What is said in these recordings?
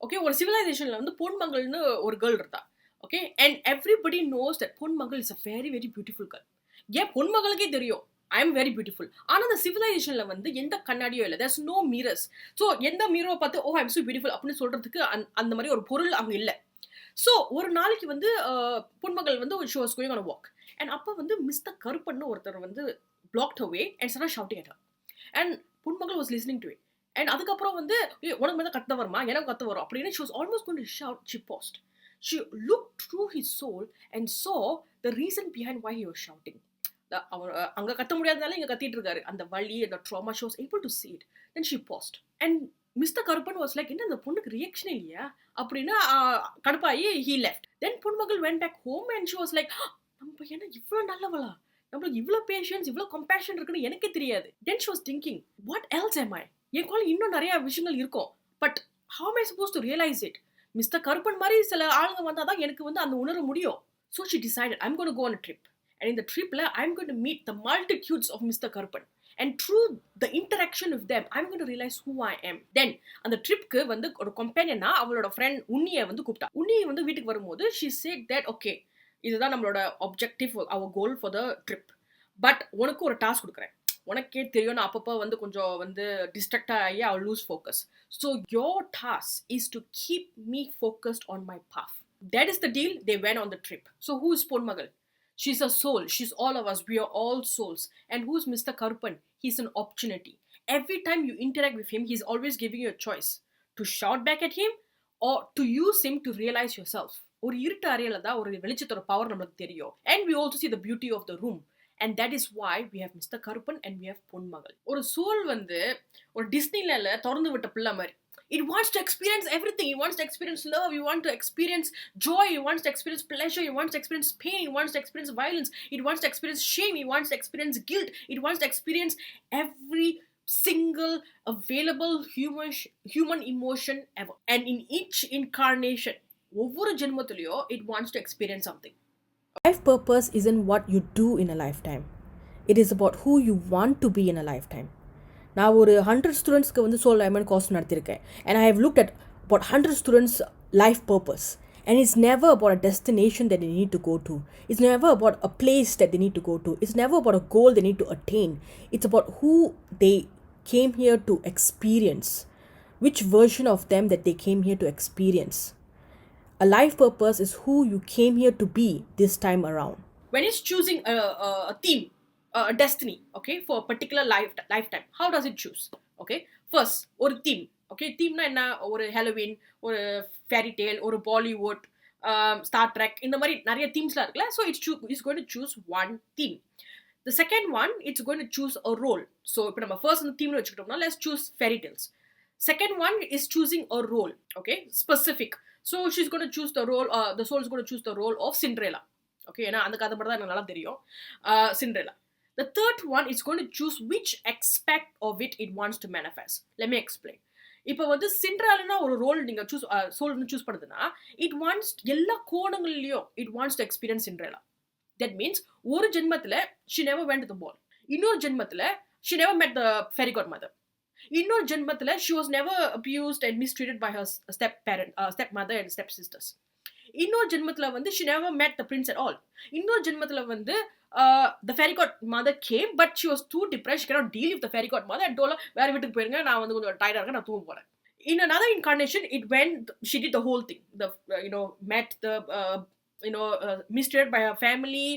Okay, ஒரு சிவிலைசேஷன்ல வந்து பொன்மங்கள்னு ஒரு கேர்ள் இருந்தா. Okay, and everybody knows that Ponmagal is a very very beautiful girl. ஏன் பொன்மகளுக்கே தெரியும் ஐ எம் வெரி பியூட்டிஃபுல். ஆனா அந்த சிவிலைசேஷன்ல வந்து எந்த கண்ணாடியோ இல்லை, தேர்ஸ் நோ மிரர்ஸ். ஸோ எந்த மிரரை பார்த்து ஓ ஐம் சோ பியூட்டிஃபுல் அப்படின்னு சொல்றதுக்கு அந்த மாதிரி ஒரு பொருள் அங்க இல்லை. ஸோ ஒரு நாளைக்கு வந்து பொன்மகள் வந்து she was going on walk. And அப்போ வந்து மிஸ்டர் கருப்பன்னு ஒருத்தர் வந்து blocked away and start shouting at her. And Ponmagal was listening to it. And அதுக்கப்புறம் வந்து உனக்கு மேலே கத்த வருமா, எனக்கு கத்த வரும் அப்படின்னு she was almost going to shout. She paused. She looked through his soul and saw the reason behind why he was shouting. அவர் அங்க கத்த முடியாதனால இங்க கத்திட்டு இருக்காரு, அந்த வலி, அந்த drama. she was able to see it. Then she paused and mister Karuppan was like, என்ன இந்த பொண்ணுக்கு ரியாக்ஷன் இல்லையா அப்படின்னு கடுப்பாயி he left. Then Ponmagal went back home and she was like, நம்ம என்ன இவ்வளோ நல்லவளா, நம்மளுக்கு இவ்வளோ பேஷன்ஸ் இவ்வளோ கம்பேஷன் இருக்குன்னு எனக்கே தெரியாது. Then she was thinking, what else am I? எனக்குள்ள இன்னும் நிறைய விஷயங்கள் இருக்கும், but how am I supposed to realize it? Mister Karuppan மாதிரி சில ஆளுங்க வந்தாதான் எனக்கு வந்து அந்த உணர முடியும். So she decided, I'm going to go on a trip. And in the trip, I'm going to meet the multitudes of Mr. Karpan. And through the interaction with them, I'm going to realize who I am. Then, அந்த ட்ரிப்க்கு வந்து ஒரு கம்பெனியனா அவளோட friend உன்னியை வந்து கூப்பிட்டா. உன்னியை வந்து வீட்டுக்கு வரும்போது she said that, okay, இதுதான் நம்மளோட objective, our goal for the trip. But உனக்கு ஒரு டாஸ்க் கொடுக்குறேன். உனக்கே தெரியும் நான் அப்பப்போ வந்து கொஞ்சம் வந்து டிஸ்ட்ராக்ட் ஆகி I'll lose focus. So your task is to keep me focused on my path. That is the deal. They went on the trip. So who is Ponmagal? She's a soul. She's all of us. We are all souls. And who's Mr. Karupan? He's an opportunity. Every time you interact with him, he's always giving you a choice to shout back at him or to use him to realize yourself. ஒரு இருட்டு அறையில தான் ஒரு வெளிச்சத்தோட power நமக்கு தெரியும். And we also see the beauty of the room. And that is why we have Mr. Karupan and we have பொன்மகள். ஒரு soul வந்து ஒரு டிஸ்னிலேண்ட்ல திறந்து விட்ட பிள்ளை மாதிரி. It wants to experience everything. It wants to experience love. You want to experience joy. It wants to experience pleasure. It wants to experience pain. It wants to experience violence. It wants to experience shame. It wants to experience guilt. It wants to experience every single available human emotion ever. And in each incarnation, ஒவ்வொரு ஜென்மத்திலயோ it wants to experience something. Life purpose isn't what you do in a lifetime. It is about who you want to be in a lifetime. நான் ஒரு 100 ஸ்டூடெண்ட்ஸ்க்கு வந்து soul alignment course நடத்தியிருக்கேன். And I have looked at about 100 students' life purpose. And it's never about a destination that they need to go to. It's never about a place that they need to go to. It's never about a goal they need to attain. It's about who they came here to experience. Which version of them that they came here to experience. A life purpose is who you came here to be this time around. When it's choosing a theme, a destiny, okay, for a particular lifetime, how does it choose? Okay, first, ஒரு theme. Okay, theme na enna, ஒரு Halloween, ஒரு fairy tale, ஒரு Bollywood, Star Trek, இந்த மாதிரி நிறைய themes இருக்குல்ல. So it's going to choose one theme. The second one, it's going to choose a role. So இப்போ நம்ம first இந்த theme வச்சுக்கிட்டோம்னா, let's choose fairy tales. Second one is choosing a role, okay, specific. So she's going to choose the role, the soul is going to choose the role of Cinderella. Okay, ஏன்னா அந்த கதை மட்டும் தான் எனக்கு நல்லா தெரியும். Cinderella. The third one is going to choose which aspect of it wants to manifest. Let me explain. இப்போ வந்து சிண்ட்ரெல்லானா ஒரு ரோல் நீங்க சோல் சூஸ் பண்ணுதுன்னா it wants எல்லா கோணங்களிலயும் it wants to experience Cinderella. That means ஒரு ஜென்மத்துல she never went to the ball. இன்னொரு ஜென்மத்துல she never met the fairy godmother. இன்னொரு ஜென்மத்துல she was never abused and mistreated by her stepmother and stepsisters. இன்னொரு ஜென்மத்துல வந்து she never met the prince at all. இன்னொரு ஜென்மத்துல வந்து the fairy godmother came but she was too depressed. She cannot deal with the fairy godmother and told her வேற வீட்டுக்கு போயிருங்க, நான் வந்து கொஞ்சம் டயர்டா இருக்கேன், நான் தூங்க போறேன். In another incarnation it went, she did the whole thing. The met the mistreated by her family.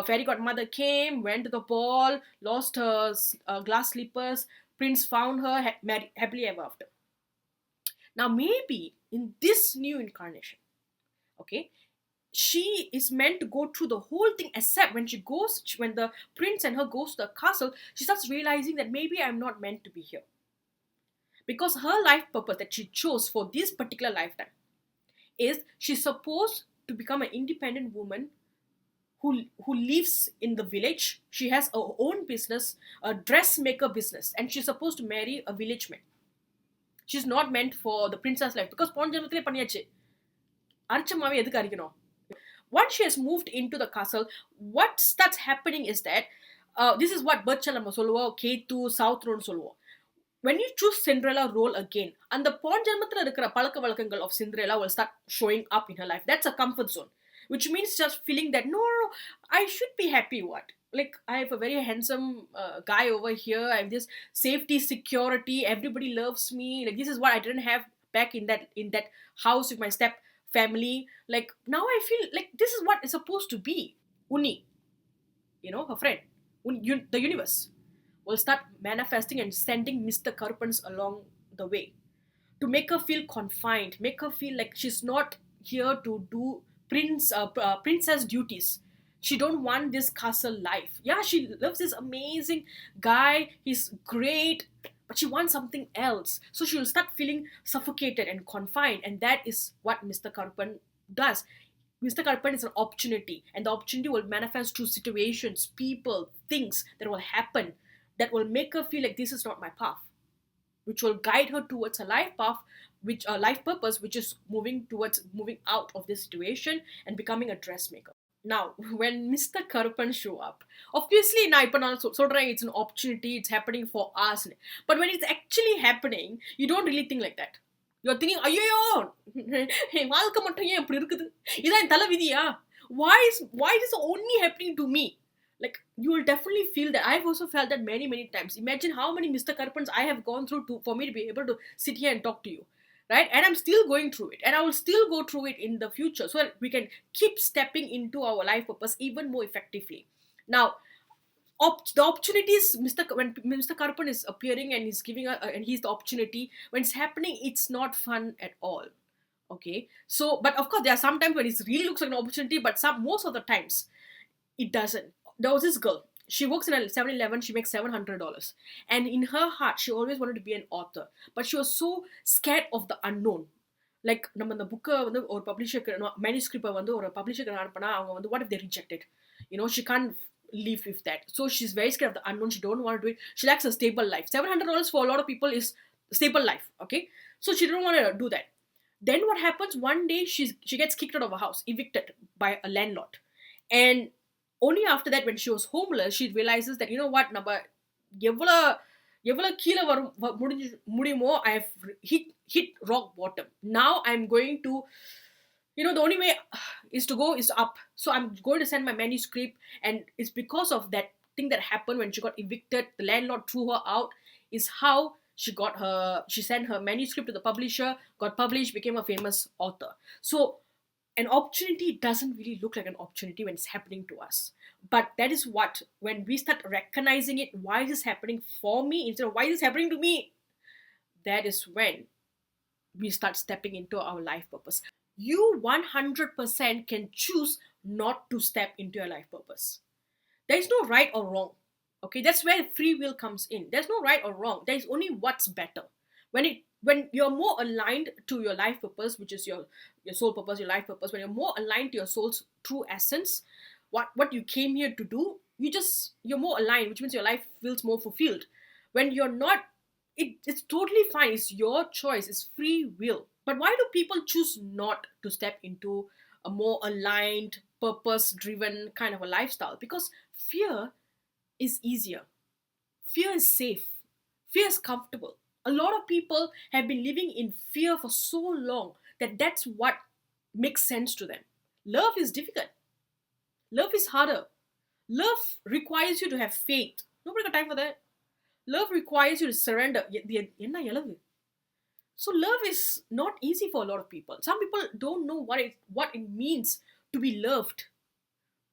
Fairy godmother came, went to the ball, lost her glass slippers. Prince found her, married happily ever after. Now maybe in this new incarnation, okay, she is meant to go through the whole thing, except when the prince and her goes to the castle, she starts realizing that maybe I'm not meant to be here. Because her life purpose that she chose for this particular lifetime is she's supposed to become an independent woman who lives in the village. She has her own business, a dressmaker business, and she's supposed to marry a village man. She's not meant for the princess life because போன ஜென்மத்திலே பண்ணியாச்சு, அரிச்சமாவே எதுக்கு அரிக்கணும். Once she has moved into the castle, what starts happening is that this is what birth chart நம்ம சொல்லுவோம், Ketu south ரோன்னு சொல்லுவோம். when you choose Cinderella role again, and the porn janmathila irukra palaka valakkangal of Cinderella will start showing up in her life. That's a comfort zone, which means just feeling that no, I should be happy. What? Like, I have a very handsome guy over here. I have this safety, security. Everybody loves me. Like, this is what I didn't have back in that house with my step family. Like, now I feel like this is what it's supposed to be. Uni, her friend, the universe will start manifesting and sending Mr. Karpans along the way to make her feel confined, make her feel like she's not here to do princess duties. She don't want this castle life. Yeah, she loves this amazing guy. He's great, but she wants something else. So she will start feeling suffocated and confined, and that is what Mr. Karpan does. Mr. Karpan is an opportunity, and the opportunity will manifest through situations, people, things that will happen that will make her feel like this is not my path, which will guide her towards a life path, which a life purpose, which is moving out of this situation and becoming a dressmaker. Now, when Mr. Karpan show up, obviously, it's an opportunity, it's happening for us. But when it's actually happening, you don't really think like that. You're thinking, ayyo, வாழ்க்கை மட்டும் ஏன் இப்படி இருக்குது? இதான் என் தலைவிதியா? Why is this only happening to me? Like, you will definitely feel that. I've also felt that many times. Imagine how many Mr. Karpans I have gone through for me to be able to sit here and talk to you, right? And I'm still going through it, and I will still go through it in the future, so that we can keep stepping into our life purpose even more effectively. Now, the opportunities, when Mr. Karpan is appearing and he's giving and he's the opportunity, when it's happening, it's not fun at all. Okay, so but of course there are some times when it really looks like an opportunity, but most of the times it doesn't. There was this girl. She works in a 7-Eleven. She makes $700, and in her heart, she always wanted to be an author, but she was so scared of the unknown. Like, நம்ம இந்த புக்கை வந்து ஒரு பப்ளிஷருக்கு மேனுஸ்கிரிப்டை வந்து ஒரு பப்ளிஷருக்கு அனுப்பினா அவங்க வந்து what if they reject it? She can't live with that. So she's very scared of the unknown. She don't want to do it. She lacks a stable life. $700 for a lot of people is stable life. Okay, so she don't want to do that. Then what happens? One day she gets kicked out of a house, evicted by a landlord, and only after that, when she was homeless, she realizes that, you know what, நம்ம எவ்வளவு கீழே முடியுமோ, I have hit rock bottom. Now I'm going to, the only way is to go is up. So I'm going to send my manuscript, and it's because of that thing that happened when she got evicted, the landlord threw her out, is how she sent her manuscript to the publisher, got published, became a famous author. So an opportunity doesn't really look like an opportunity when it's happening to us. But that is what, when we start recognizing it, why is this happening for me instead of why is this happening to me, that is when we start stepping into our life purpose. You 100% can choose not to step into your life purpose. There is no right or wrong. Okay, that's where free will comes in. There's no right or wrong. There is only what's better. When you're more aligned to your life purpose, which is your soul purpose, your life purpose, when you're more aligned to your soul's true essence, what you came here to do, you're more aligned, which means your life feels more fulfilled. When you're not, it's totally fine. It's your choice. It's free will. But why do people choose not to step into a more aligned, purpose-driven kind of a lifestyle? Because fear is easier. Fear is safe. Fear is comfortable. A lot of people have been living in fear for so long that that's what makes sense to them. Love is difficult. Love is harder. Love requires you to have faith. Nobody got time for that. Love requires you to surrender. So love is not easy for a lot of people. Some people don't know what it means to be loved.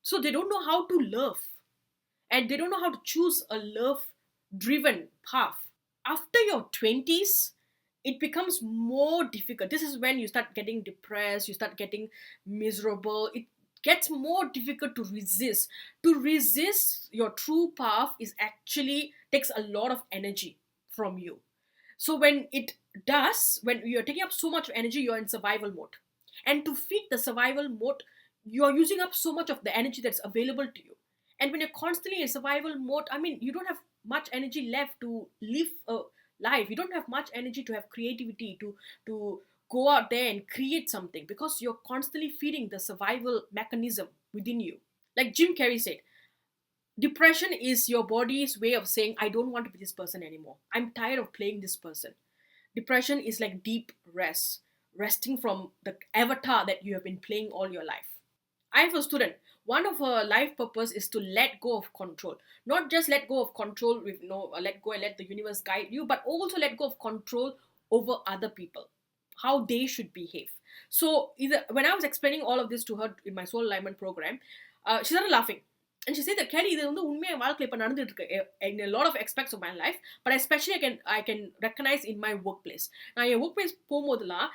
So they don't know how to love. And they don't know how to choose a love-driven path. After your 20s, it becomes more difficult. This is when you start getting depressed, you start getting miserable. It gets more difficult to resist. To resist your true path takes a lot of energy from you. So when you're taking up so much energy, you're in survival mode. And to feed the survival mode, you're using up so much of the energy that's available to you. And when you're constantly in survival mode, you don't have much energy left to live a life. You don't have much energy to have creativity, to go out there and create something, because you're constantly feeding the survival mechanism within you. Like Jim Carrey said, Depression is your body's way of saying, I don't want to be this person anymore. I'm tired of playing this person. Depression is like deep rest, resting from the avatar that you have been playing all your life. I have a student. One of her life purpose is to let go of control. Not just let go of control with let go and let the universe guide you, but also let go of control over other people, how they should behave. So either when I was explaining all of this to her in my soul alignment program, she started laughing. And she said that Kelly, இது வந்து உண்மையா வாழ்க்கையில இப்ப நடந்துட்டு இருக்கு in a lot of aspects of my life, but especially I can recognize in my workplace. நான் என் workplace போகும்போதெல்லாம்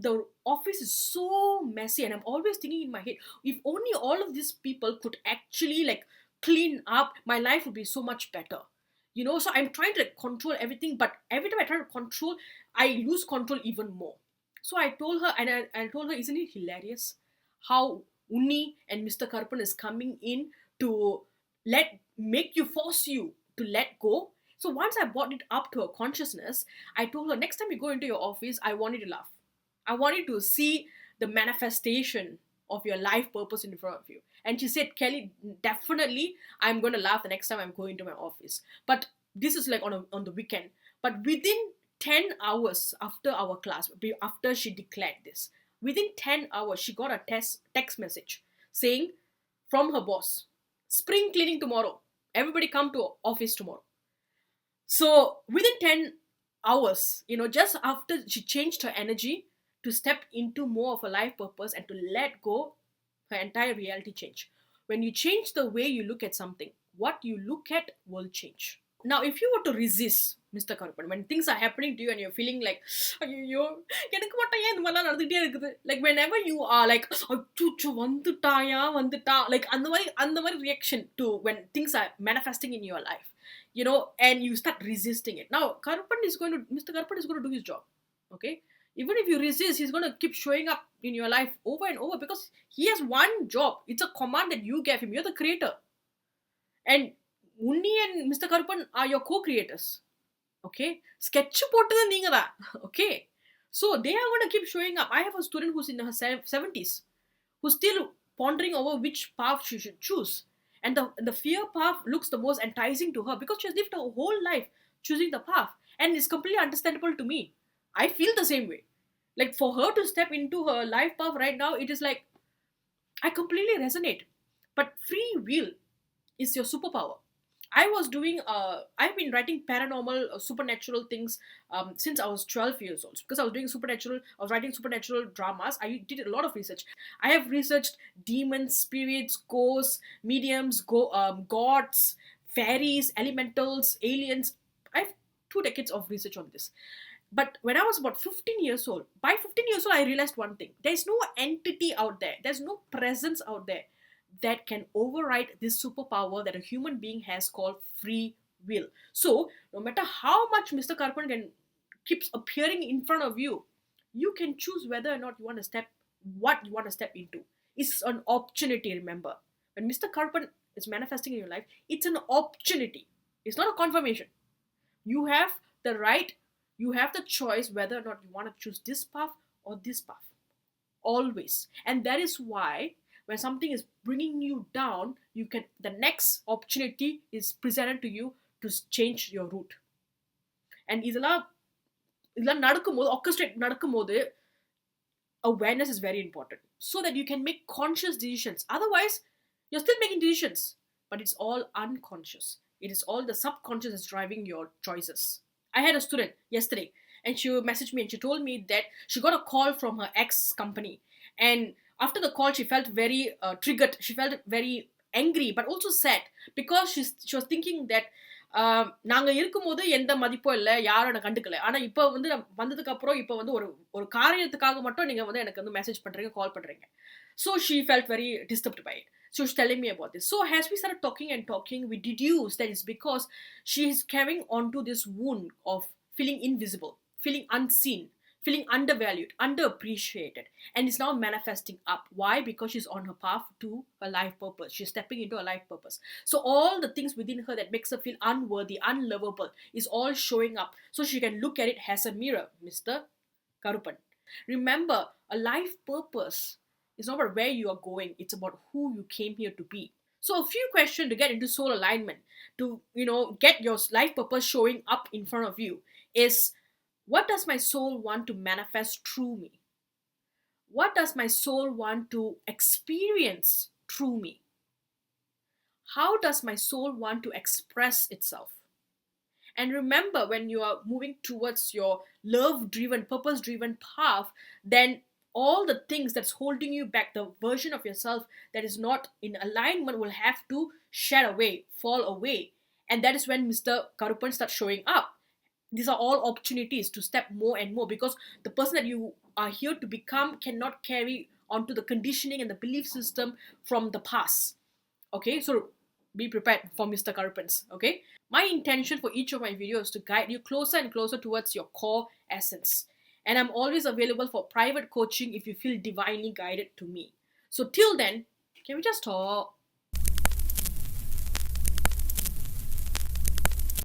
the office is so messy, and I'm always thinking in my head, if only all of these people could actually like clean up, my life would be so much better. So I'm trying to like control everything, but every time I try to control, I lose control even more. So I told her, and I told her, isn't it hilarious how Unni and Mr. Karpan is coming in to make you, force you to let go. So once I brought it up to her consciousness, I told her, next time you go into your office, I want you to laugh. I want you to see the manifestation of your life purpose in front of you. And she said, Kelly, definitely I'm going to laugh the next time I'm going to my office. But this is like on the weekend. But within 10 hours after our class, after she declared this, within 10 hours, she got a text message saying from her boss, spring cleaning tomorrow. Everybody come to office tomorrow. So within 10 hours, just after she changed her energy to step into more of a life purpose and to let go, her entire reality changed. When you change the way you look at something, what you look at will change. Now, if you were to resist, Mr. Karupan, when things are happening to you and you're feeling like, ஐயோ எனக்கு மட்டும் ஏன் இந்த மாதிரிலாம் நடந்துகிட்டே இருக்குது, like whenever you are like, அச்சோ வந்துட்டா, like அந்த மாதிரி reaction to when things are manifesting in your life, and you start resisting it. Now, Mr. Karupan is going to do his job, okay? Even if you resist, he's going to keep showing up in your life over and over, because he has one job. It's a command that you gave him. You're the creator. And Unni and Mr. Karupan are your co-creators. Okay? Sketch போட்டது நீங்க தான். Okay? So they are going to keep showing up. I have a student who's in her 70s, who's still pondering over which path she should choose. And the fear path looks the most enticing to her, because she has lived her whole life choosing the path. And it's completely understandable to me. I feel the same way. Like, for her to step into her life path right now, it is like, I completely resonate. But free will is your superpower. I've been writing paranormal, supernatural things since I was 12 years old, because I was writing supernatural dramas. I did a lot of research. I have researched demons, spirits, ghosts, mediums, gods, fairies, elementals, aliens. I have 2 decades of research on this. But when I was about 15 years old, by 15 years old, I realized one thing. There's no entity out there. There's no presence out there that can override this superpower that a human being has called free will. So, no matter how much Mr. Karpan keeps appearing in front of you, you can choose whether or not what you want to step into. It's an opportunity, remember. When Mr. Karpan is manifesting in your life, it's an opportunity. It's not a confirmation. You have the right, you have the choice whether or not you want to choose this path or this path. Always. And that is why when something is bringing you down, the next opportunity is presented to you to change your route. And இதெல்லாம் நடக்கும்போது, orchestrate நடக்கும்போது, awareness is very important, so that you can make conscious decisions. Otherwise, you're still making decisions, but it's all unconscious. It is all the subconscious is driving your choices. I had a student yesterday, and she messaged me and she told me that she got a call from her ex company, and after the call she felt very triggered. She felt very angry, but also sad, because she was thinking that நாங்க இருக்கும்போது எந்த மதிப்பும் இல்லை, யாரும் எனக்கு கண்டுக்கல. ஆனா இப்போ வந்து வந்ததுக்கு அப்புறம் இப்போ வந்து ஒரு காரியத்துக்காக மட்டும் நீங்க வந்து எனக்கு வந்து மெசேஜ் பண்றீங்க, கால் பண்றீங்க. So she felt very disturbed by it. She was telling me about this. So as we started talking, we deduced that it's because she is carrying onto this wound of feeling invisible, feeling unseen, feeling undervalued, underappreciated, and is now manifesting up. Why? Because she's on her path to her life purpose. She's stepping into her life purpose. So all the things within her that makes her feel unworthy, unlovable, is all showing up, so she can look at it as a mirror, Mr. Karupan. Remember, a life purpose is not about where you are going, it's about who you came here to be. So a few questions to get into soul alignment, to get your life purpose showing up in front of you is, what does my soul want to manifest through me? What does my soul want to experience through me? How does my soul want to express itself? And remember, when you are moving towards your love driven, purpose driven path, then all the things that's holding you back, the version of yourself that is not in alignment, will have to shed away, fall away. And that is when Mr. Karupan starts showing up. These are all opportunities to step more and more, because the person that you are here to become cannot carry onto the conditioning and the belief system from the past. Okay, so be prepared for Mr. Karupans. Okay, my intention for each of my videos is to guide you closer and closer towards your core essence, and I'm always available for private coaching if you feel divinely guided to me. So till then, can we just talk?